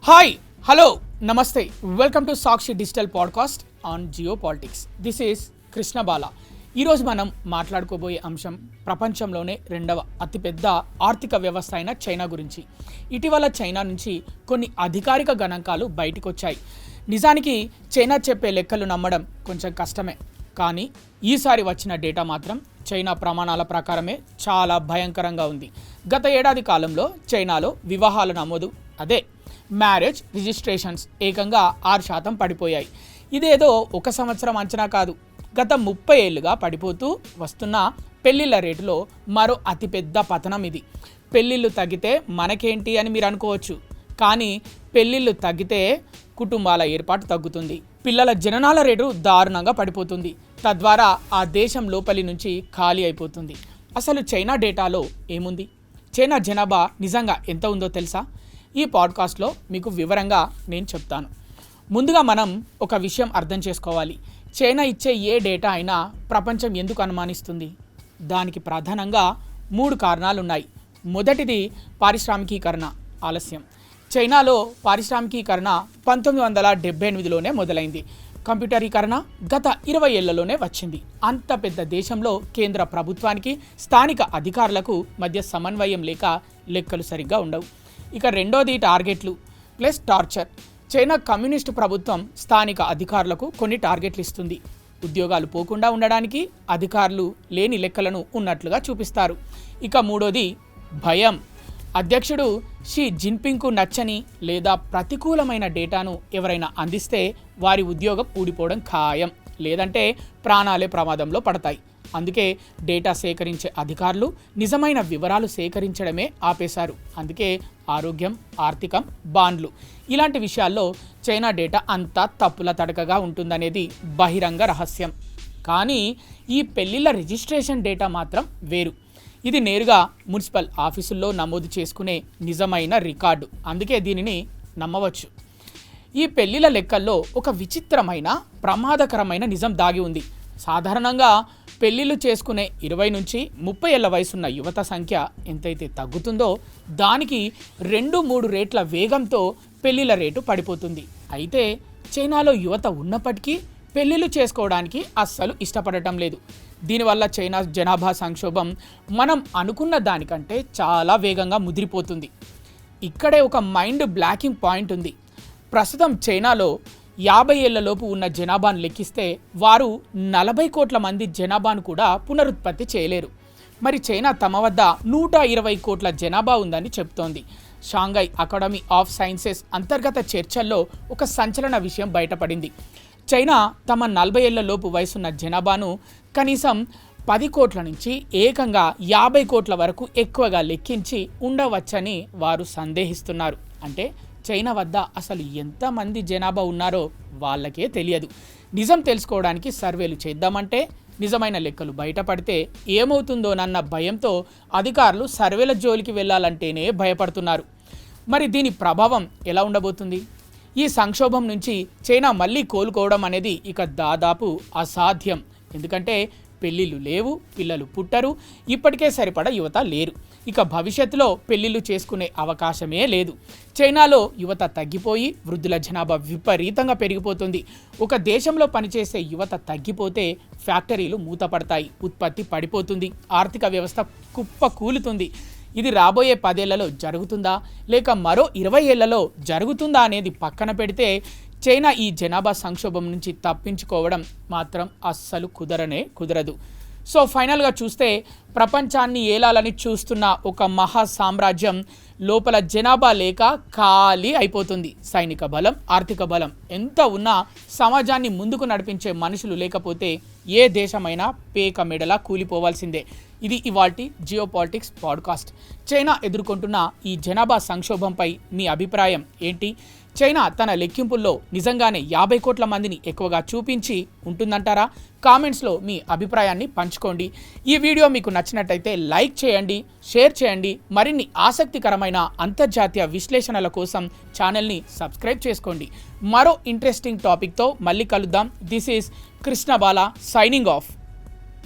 Hi hello నమస్తే welcome to Sakshi digital podcast on geopolitics. This is Krishna Bala. ఈరోజు మనం మాట్లాడుకోబోయే అంశం ప్రపంచంలోనే రెండవ అతిపెద్ద ఆర్థిక వ్యవస్థ అయిన చైనా గురించి. ఇటీవల చైనా నుంచి కొన్ని అధికారిక గణాంకాలు బయటకు వచ్చాయి. నిజానికి చైనా చెప్పే లెక్కలు నమ్మడం కొంచెం కష్టమే, కానీ ఈసారి వచ్చిన డేటా మాత్రం చైనా ప్రమాణాల ప్రకారమే చాలా భయంకరంగా ఉంది. గత ఏడాది కాలంలో చైనాలో వివాహాల నమోదు, అదే మ్యారేజ్ రిజిస్ట్రేషన్స్ ఏకంగా 6% పడిపోయాయి. ఇదేదో ఒక సంవత్సరం అంచనా కాదు, గత 30 ఏళ్ళుగా పడిపోతూ వస్తున్న పెళ్లిళ్ళ రేటులో మరో అతిపెద్ద పతనం ఇది. పెళ్ళిళ్ళు తగ్గితే మనకేంటి అని మీరు అనుకోవచ్చు, కానీ పెళ్ళిళ్ళు తగ్గితే కుటుంబాల ఏర్పాటు తగ్గుతుంది, పిల్లల జననాల రేటు దారుణంగా పడిపోతుంది, తద్వారా ఆ దేశం లోపలి నుంచి ఖాళీ అయిపోతుంది. అసలు చైనా డేటాలో ఏముంది? చైనా జనాభా నిజంగా ఎంత ఉందో తెలుసా? ఈ పాడ్కాస్ట్లో మీకు వివరంగా నేను చెప్తాను. ముందుగా మనం ఒక విషయం అర్థం చేసుకోవాలి. చైనా ఇచ్చే ఏ డేటా అయినా ప్రపంచం ఎందుకు అనుమానిస్తుంది? దానికి ప్రధానంగా 3 కారణాలు ఉన్నాయి. మొదటిది పారిశ్రామికీకరణ ఆలస్యం. చైనాలో పారిశ్రామికీకరణ 1978లోనే మొదలైంది. కంప్యూటరీకరణ గత 20 ఏళ్లలోనే వచ్చింది. అంత పెద్ద దేశంలో కేంద్ర ప్రభుత్వానికి స్థానిక అధికారులకు మధ్య సమన్వయం లేక లెక్కలు సరిగ్గా ఉండవు. ఇక రెండోది టార్గెట్లు ప్లస్ టార్చర్. చైనా కమ్యూనిస్టు ప్రభుత్వం స్థానిక అధికారులకు కొన్ని టార్గెట్లు ఇస్తుంది. ఉద్యోగాలు పోకుండా ఉండడానికి అధికారులు లేని లెక్కలను ఉన్నట్లుగా చూపిస్తారు. ఇక మూడోది భయం. అధ్యక్షుడు షీ జిన్పింగ్కు నచ్చని లేదా ప్రతికూలమైన డేటాను ఎవరైనా అందిస్తే వారి ఉద్యోగం ఊడిపోవడం ఖాయం, లేదంటే ప్రాణాలే ప్రమాదంలో పడతాయి. అందుకే డేటా సేకరించే అధికారులు నిజమైన వివరాలు సేకరించడమే ఆపేశారు. అందుకే ఆరోగ్యం, ఆర్థికం, బాండ్లు ఇలాంటి విషయాల్లో చైనా డేటా అంతా తప్పుల తడకగా ఉంటుందనేది బహిరంగ రహస్యం. కానీ ఈ పెళ్లిళ్ళ రిజిస్ట్రేషన్ డేటా మాత్రం వేరు. ఇది నేరుగా మున్సిపల్ ఆఫీసుల్లో నమోదు చేసుకునే నిజమైన రికార్డు, అందుకే దీనిని నమ్మవచ్చు. ఈ పెళ్లిళ్ళ లెక్కల్లో ఒక విచిత్రమైన ప్రమాదకరమైన నిజం దాగి ఉంది. సాధారణంగా పెళ్లిళ్ళు చేసుకునే 20 నుంచి 30 ఏళ్ల వయసున్న యువత సంఖ్య ఎంతైతే తగ్గుతుందో దానికి 2-3 రేట్ల వేగంతో పెళ్లిళ్ళ రేటు పడిపోతుంది. అయితే చైనాలో యువత ఉన్నప్పటికీ పెళ్లిళ్ళు చేసుకోవడానికి అస్సలు ఇష్టపడటం లేదు. దీనివల్ల చైనా జనాభా సంక్షోభం మనం అనుకున్న దానికంటే చాలా వేగంగా ముదిరిపోతుంది. ఇక్కడే ఒక మైండ్ బ్లాకింగ్ పాయింట్ ఉంది. ప్రస్తుతం చైనాలో 50 ఏళ్లలోపు ఉన్న జనాభాను లెక్కిస్తే వారు 40 కోట్ల మంది జనాభాను కూడా పునరుత్పత్తి చేయలేరు. మరి చైనా తమ వద్ద 120 కోట్ల జనాభా ఉందని చెప్తోంది. షాంఘై అకాడమీ ఆఫ్ సైన్సెస్ అంతర్గత చర్చల్లో ఒక సంచలన విషయం బయటపడింది. చైనా తమ 40 ఏళ్లలోపు వయసున్న జనాభాను కనీసం 10 కోట్ల నుంచి ఏకంగా 50 కోట్ల వరకు ఎక్కువగా లెక్కించి ఉండవచ్చని వారు సందేహిస్తున్నారు. అంటే చైనా వద్ద అసలు ఎంతమంది జనాభా ఉన్నారో వాళ్ళకే తెలియదు. నిజం తెలుసుకోవడానికి సర్వేలు చేద్దామంటే నిజమైన లెక్కలు బయటపడితే ఏమవుతుందోనన్న భయంతో అధికారులు సర్వేల జోలికి వెళ్ళాలంటేనే భయపడుతున్నారు. మరి దీని ప్రభావం ఎలా ఉండబోతుంది? ఈ సంక్షోభం నుంచి చైనా మళ్ళీ కోలుకోవడం అనేది ఇక దాదాపు అసాధ్యం. ఎందుకంటే పెళ్ళిళ్ళు లేవు, పిల్లలు పుట్టరు, ఇప్పటికే సరిపడా యువత లేరు, ఇక భవిష్యత్తులో పెళ్లిళ్ళు చేసుకునే అవకాశమే లేదు. చైనాలో యువత తగ్గిపోయి వృద్ధుల జనాభా విపరీతంగా పెరిగిపోతుంది. ఒక దేశంలో పనిచేసే యువత తగ్గిపోతే ఫ్యాక్టరీలు మూతపడతాయి, ఉత్పత్తి పడిపోతుంది, ఆర్థిక వ్యవస్థ కుప్ప కూలుతుంది. ఇది రాబోయే 10 ఏళ్లలో జరుగుతుందా లేక మరో 20 ఏళ్లలో జరుగుతుందా అనేది పక్కన పెడితే చైనా ఈ జనాభా సంక్షోభం నుంచి తప్పించుకోవడం మాత్రం అస్సలు కుదరదు. సో ఫైనల్గా చూస్తే ప్రపంచాన్ని ఏలాలని చూస్తున్న ఒక మహా సామ్రాజ్యం లోపల జనాభా లేక ఖాళీ అయిపోతుంది. సైనిక బలం, ఆర్థిక బలం ఎంత ఉన్నా సమాజాన్ని ముందుకు నడిపించే మనుషులు లేకపోతే ఏ దేశమైనా పేక మెడలా కూలిపోవాల్సిందే. ఇది ఇవాల్టి జియో పాలిటిక్స్ పాడ్కాస్ట్. చైనా ఎదుర్కొంటున్న ఈ జనాభా సంక్షోభంపై మీ అభిప్రాయం ఏంటి? చైనా తన లెక్కింపుల్లో నిజంగానే 50 కోట్ల మందిని ఎక్కువగా చూపించి ఉంటుందంటారా? కామెంట్స్లో మీ అభిప్రాయాన్ని పంచుకోండి. ఈ వీడియో మీకు నచ్చినట్టయితే లైక్ చేయండి, షేర్ చేయండి. మరిన్ని ఆసక్తికరమైన అంతర్జాతీయ విశ్లేషణల కోసం ఛానల్ని సబ్స్క్రైబ్ చేసుకోండి. మరో ఇంట్రెస్టింగ్ టాపిక్తో మళ్ళీ కలుద్దాం. This is Krishna Bala signing off.